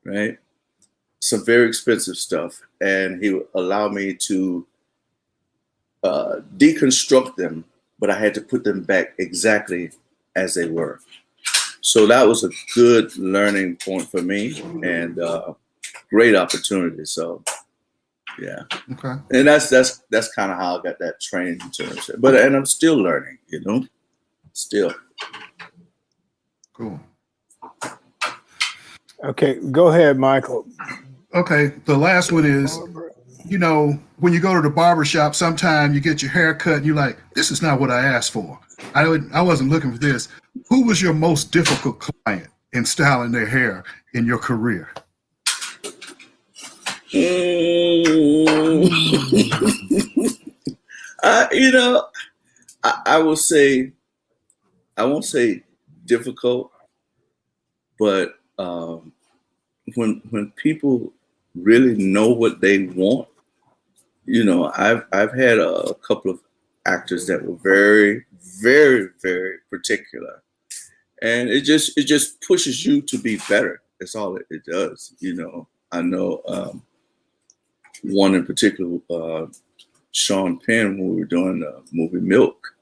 right? Some very expensive stuff. And he would allow me to deconstruct them, but I had to put them back exactly as they were. So that was a good learning point for me, and great opportunity. So yeah. Okay. And that's kind of how I got that training in terms of, and I'm still learning, you know, still. Cool. Okay, go ahead, Mychal. Okay, the last one is, you know, when you go to the barber shop, sometimes you get your hair cut and you're like, this is not what I asked for. I wasn't looking for this. Who was your most difficult client in styling their hair in your career? You know, I will say, I won't say difficult, but when people really know what they want, you know, I've had a couple of actors that were very, very, very particular, and it just pushes you to be better. That's all it does. You know, I know one in particular, Sean Penn, when we were doing the movie Milk,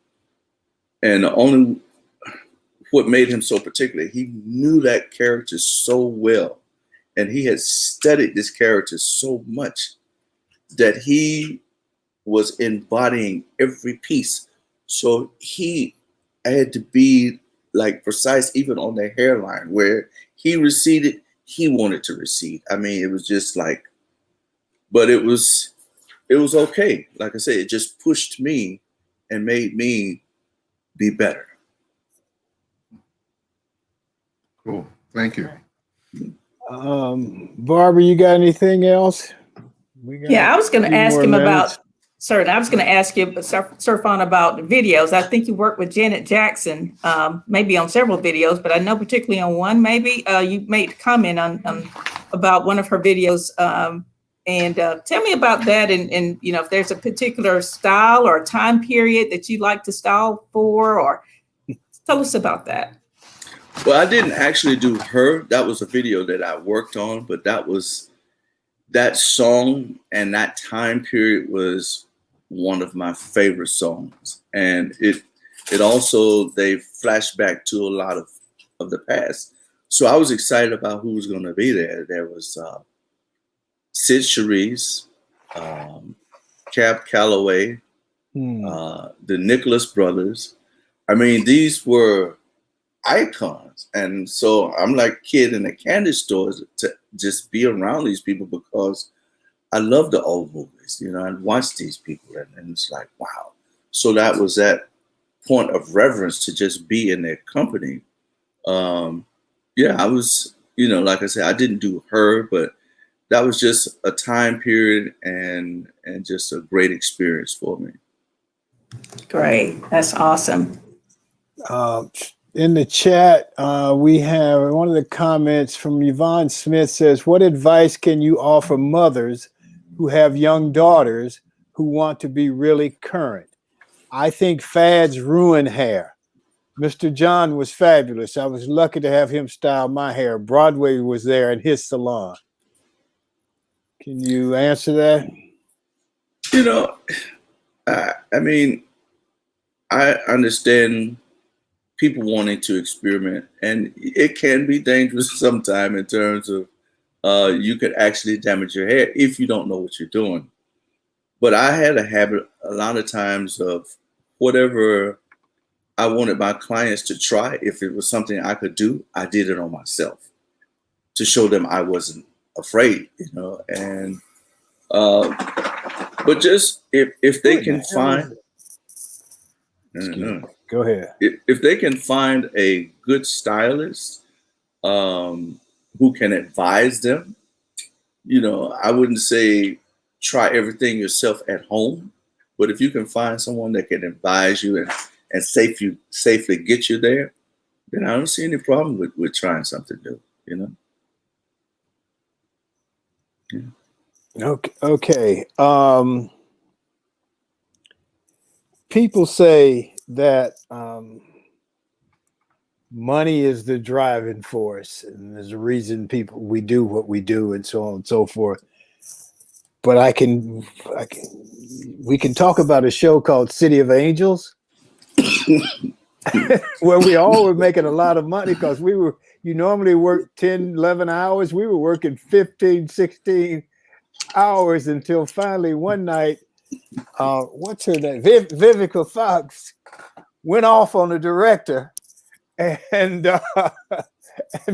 and what made him so particular, he knew that character so well, and he had studied this character so much that he was embodying every piece. So he had to be like precise, even on the hairline, where he receded, he wanted to recede. I mean, it was just like, but it was okay. Like I said, it just pushed me and made me be better. Cool. Thank you. Barbara, you got anything else? Yeah, I was going to ask him about Certainly. I was going to ask you, Sterfon, about videos. I think you worked with Janet Jackson, maybe on several videos, but I know particularly on one, maybe you made a comment on about one of her videos. And tell me about that. And, you know, if there's a particular style or time period that you like to style for, or tell us about that. Well, I didn't actually do her. That was a video that I worked on, but that song and that time period was one of my favorite songs. And it also, they flash back to a lot of the past. So I was excited about who was going to be there. There was Sid Charisse, Cab Calloway, the Nicholas brothers. I mean, these were icons. And so I'm like a kid in a candy store to just be around these people because I love the old movies. You know, I'd watch these people and it's like, wow. So that was that point of reverence to just be in their company. Yeah, I was, you know, like I said, I didn't do her, but that was just a time period and just a great experience for me. Great. That's awesome. In the chat, we have one of the comments from Yvonne Smith says, what advice can you offer mothers who have young daughters who want to be really current? I think fads ruin hair. Mr. John was fabulous. I was lucky to have him style my hair. Broadway was there in his salon. Can you answer that? You know, I mean, I understand people wanting to experiment, and it can be dangerous sometimes in terms of you could actually damage your hair if you don't know what you're doing. But I had a habit a lot of times of whatever I wanted my clients to try. If it was something I could do, I did it on myself to show them I wasn't afraid, you know. And but just if they can find, go ahead. If they can find a good stylist who can advise them, you know, I wouldn't say try everything yourself at home, but if you can find someone that can advise you and safely get you there, then I don't see any problem with trying something new, you know. Yeah. Okay. People say that money is the driving force, and there's a reason we do what we do, and so on and so forth. But we can talk about a show called City of Angels, where we all were making a lot of money because you normally work 10, 11 hours. We were working 15, 16 hours until finally one night, what's her name? Vivica Fox went off on the director and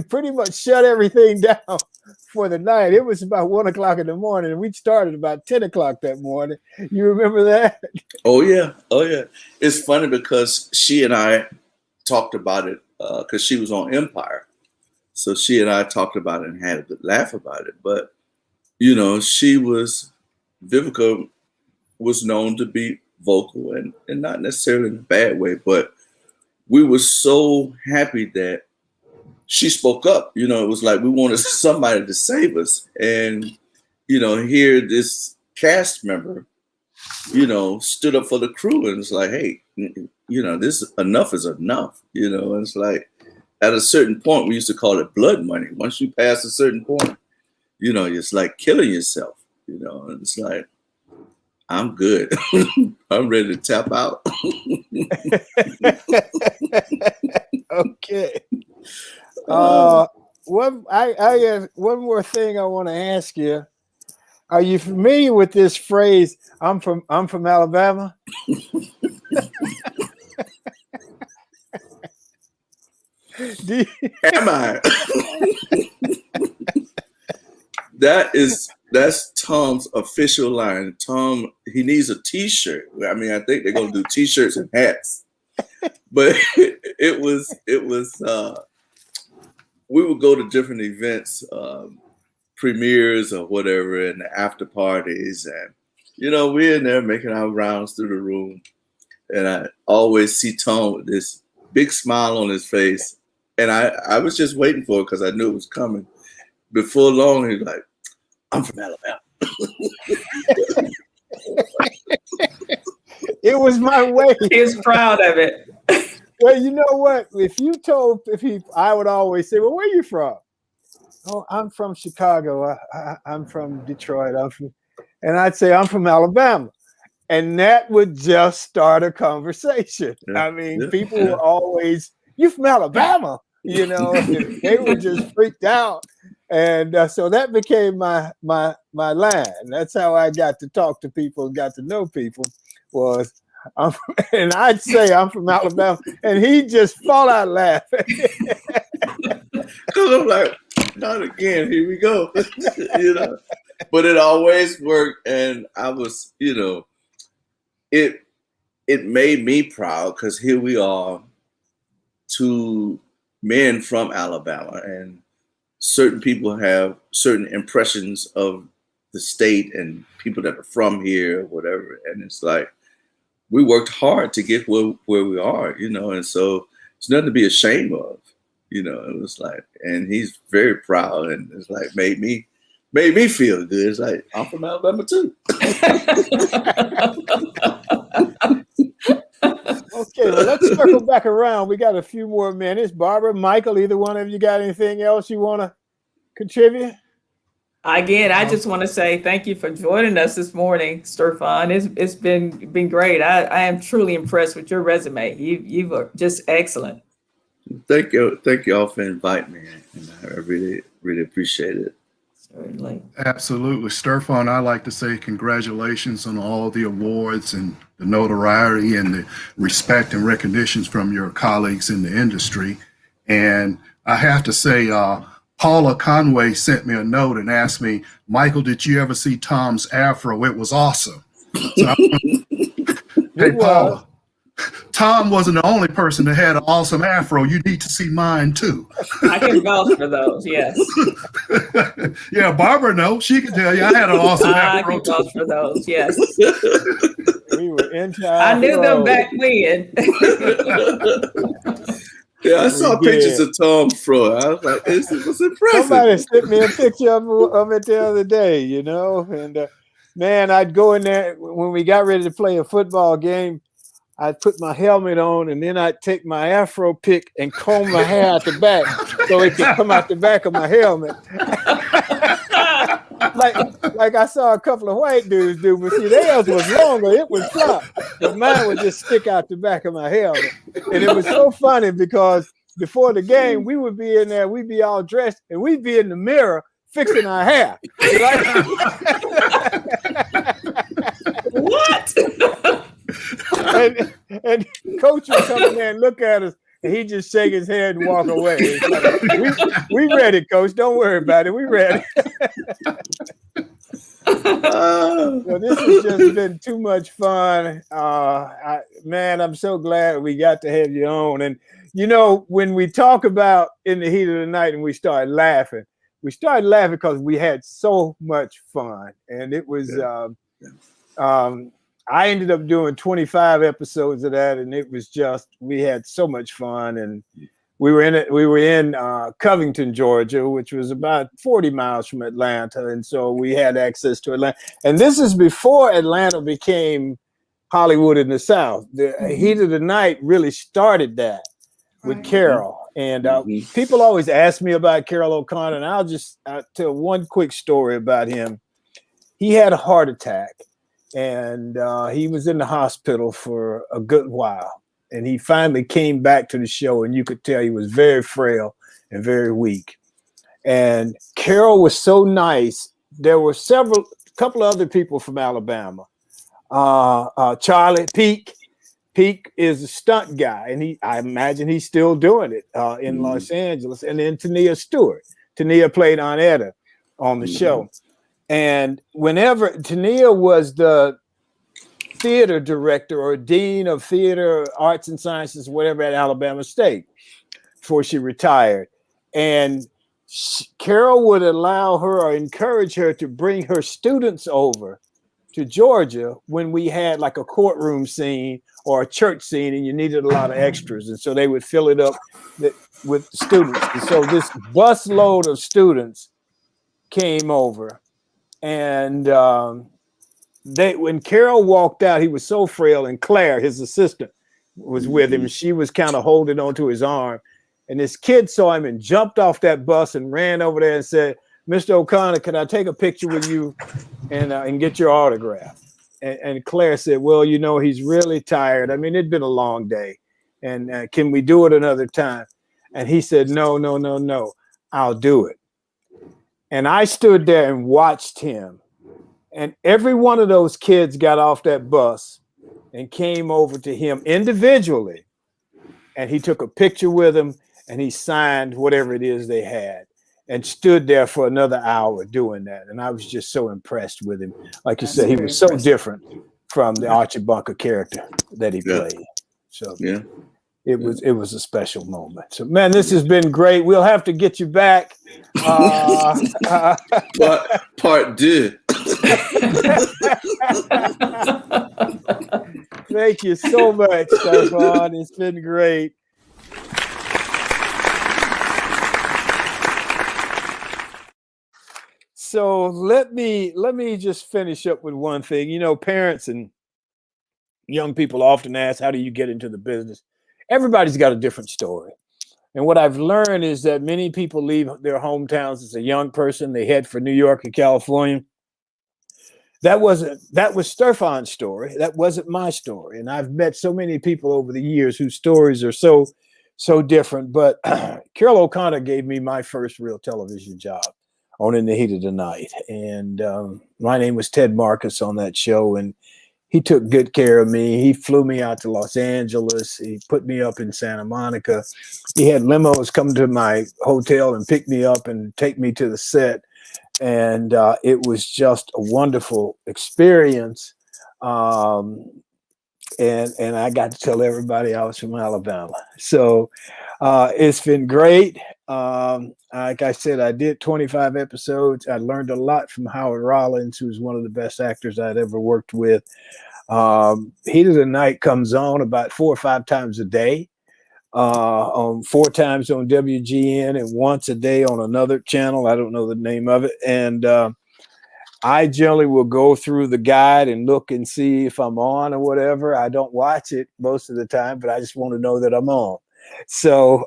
pretty much shut everything down for the night. It was about 1 o'clock in the morning, and we started about 10 o'clock that morning. You remember that? Oh yeah. It's funny because she and I talked about it because she was on Empire, so she and I talked about it and had a good laugh about it. But you know, Vivica was known to be vocal and not necessarily in a bad way, but we were so happy that she spoke up. You know, it was like we wanted somebody to save us. And, you know, here this cast member, you know, stood up for the crew and was like, hey, you know, enough is enough. You know, and it's like at a certain point, we used to call it blood money. Once you pass a certain point, you know, it's like killing yourself, you know, and it's like, I'm good. I'm ready to tap out. Okay. I have one more thing I want to ask you. Are you familiar with this phrase? I'm from Alabama. Am I? That's Tom's official line. Tom, he needs a T-shirt. I mean, I think they're gonna do T-shirts and hats. But it was we would go to different events, premieres or whatever, and the after parties, and you know, we're in there making our rounds through the room, and I always see Thom with this big smile on his face, and I was just waiting for it because I knew it was coming. Before long, he's like, "I'm from Alabama." It was my way. He was proud of it. Well, you know what? I would always say, "Well, where are you from?" "Oh, I'm from Chicago. I'm from Detroit. And I'd say, "I'm from Alabama." And that would just start a conversation. Yeah, I mean, yeah, people yeah. were always, "You from Alabama?" You know, they were just freaked out. And so that became my line. That's how I got to talk to people and got to know people was, and I'd say, "I'm from Alabama." And he'd just fall out laughing. Because I'm like, not again. Here we go. You know, but it always worked, and I was, you know, it made me proud because here we are, two men from Alabama, and certain people have certain impressions of the state and people that are from here, or whatever, and it's like we worked hard to get where we are, you know, and so it's nothing to be ashamed of. You know, it was like, and he's very proud, and it's like made me feel good. It's like, I'm from Alabama too. Okay, well, let's circle back around. We got a few more minutes. Barbara, Mychal, either one of you got anything else you want to contribute? Again, I just want to say thank you for joining us this morning, Sterfon. It's been great. I am truly impressed with your resume. You are just excellent. Thank you all for inviting me, and I really appreciate it. Certainly. Absolutely. Sterfon, I like to say congratulations on all the awards and the notoriety and the respect and recognitions from your colleagues in the industry. And I have to say, Paula Conway sent me a note and asked me, "Mychal, did you ever see Tom's afro? It was awesome." So hey, Paula, Thom wasn't the only person that had an awesome afro. You need to see mine too. I can vouch for those. Yes. Yeah, Barbara knows. She can tell you I had an awesome I afro can too. vouch for those. Yes. We were into I knew them back when. Yeah, I saw We pictures did. of Thom Fro. I was like, it was impressive. Somebody sent me a picture of it the other day, you know, and man, I'd go in there when we got ready to play a football game. I'd put my helmet on, and then I'd take my afro pick and comb my hair out the back so it could come out the back of my helmet. like I saw a couple of white dudes do, but see, theirs was longer, it would flop, but mine would just stick out the back of my helmet. And it was so funny because before the game, we would be in there, we'd be all dressed, and we'd be in the mirror fixing our hair. What? and coach would come in there and look at us, and he'd just shake his head and walk away. Like, we ready, coach. Don't worry about it. We ready. Well, this has just been too much fun. Man, I'm so glad we got to have you on. And, you know, when we talk about in the heat of the night and we started laughing because we had so much fun. And it was, I ended up doing 25 episodes of that, and it was just, we had so much fun. And we were in Covington, Georgia, which was about 40 miles from Atlanta. And so we had access to Atlanta. And this is before Atlanta became Hollywood in the South. The heat of the night really started that with Carol. And people always ask me about Carol O'Connor, and I'll tell one quick story about him. He had a heart attack. And he was in the hospital for a good while. And he finally came back to the show, and you could tell he was very frail and very weak. And Carol was so nice. There were couple of other people from Alabama. Charlie Peak. Peak is a stunt guy, and I imagine he's still doing it in Los Angeles. And then Tania Stewart. Tania played Aunt Etta on the show. And whenever Tania was the theater director or dean of theater, arts and sciences, whatever, at Alabama State before she retired. And Carol would allow her or encourage her to bring her students over to Georgia when we had like a courtroom scene or a church scene and you needed a lot of extras. And so they would fill it up with students. And so this bus load of students came over, and when Carol walked out, he was so frail, and Claire, his assistant, was with him. She was kind of holding onto his arm. And this kid saw him and jumped off that bus and ran over there and said, "Mr. O'Connor, can I take a picture with you and get your autograph?" And Claire said, "Well, you know, he's really tired. I mean, it'd been a long day. And can we do it another time?" And he said, "No, no, no, no, I'll do it." And I stood there and watched him. And every one of those kids got off that bus and came over to him individually. And he took a picture with him and he signed whatever it is they had and stood there for another hour doing that. And I was just so impressed with him. Like you said, he was so different from the Archie Bunker character that he played. So it was a special moment. So, man, this has been great. We'll have to get you back. Part two. Thank you so much, Sterfon. It's been great. So let me just finish up with one thing. You know, parents and young people often ask, how do you get into the business? Everybody's got a different story. And what I've learned is that many people leave their hometowns as a young person. They head for New York and California. That was Sterfon's story. That wasn't my story. And I've met so many people over the years whose stories are so different. But Carol O'Connor gave me my first real television job on In the Heat of the Night. And my name was Ted Marcus on that show. And he took good care of me. He flew me out to Los Angeles. He put me up in Santa Monica. He had limos come to my hotel and pick me up and take me to the set. And it was just a wonderful experience. And I got to tell everybody I was from Alabama. So it's been great. Like I said, I did 25 episodes. I learned a lot from Howard Rollins, who's one of the best actors I'd ever worked with. Heat of the Night comes on about 4 or 5 times a day. 4 times on WGN and once a day on another channel. I don't know the name of it. And I generally will go through the guide and look and see if I'm on or whatever. I don't watch it most of the time, but I just want to know that I'm on. So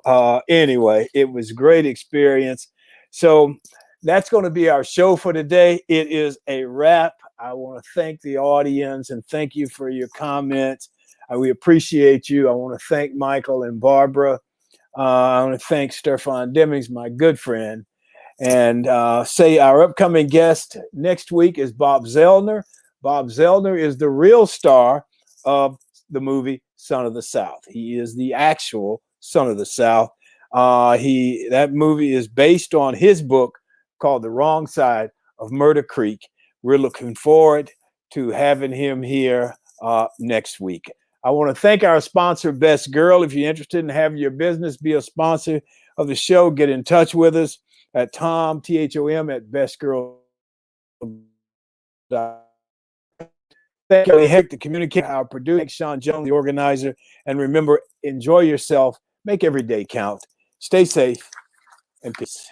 anyway, it was a great experience. So that's going to be our show for today. It is a wrap. I want to thank the audience and thank you for your comments. We appreciate you. I want to thank Mychal and Barbara. I want to thank Sterfon Demings, my good friend. And say our upcoming guest next week is Bob Zellner. Bob Zellner is the real star of the movie Son of the South. He is the actual Son of the South. That movie is based on his book called The Wrong Side of Murder Creek. We're looking forward to having him here next week. I want to thank our sponsor, Best Girl. If you're interested in having your business be a sponsor of the show, get in touch with us at Thom, Thom, at bestgirl. Thank you, Heck, the communicator, our producer, Sean Jones, the organizer. And remember, enjoy yourself. Make every day count. Stay safe and peace.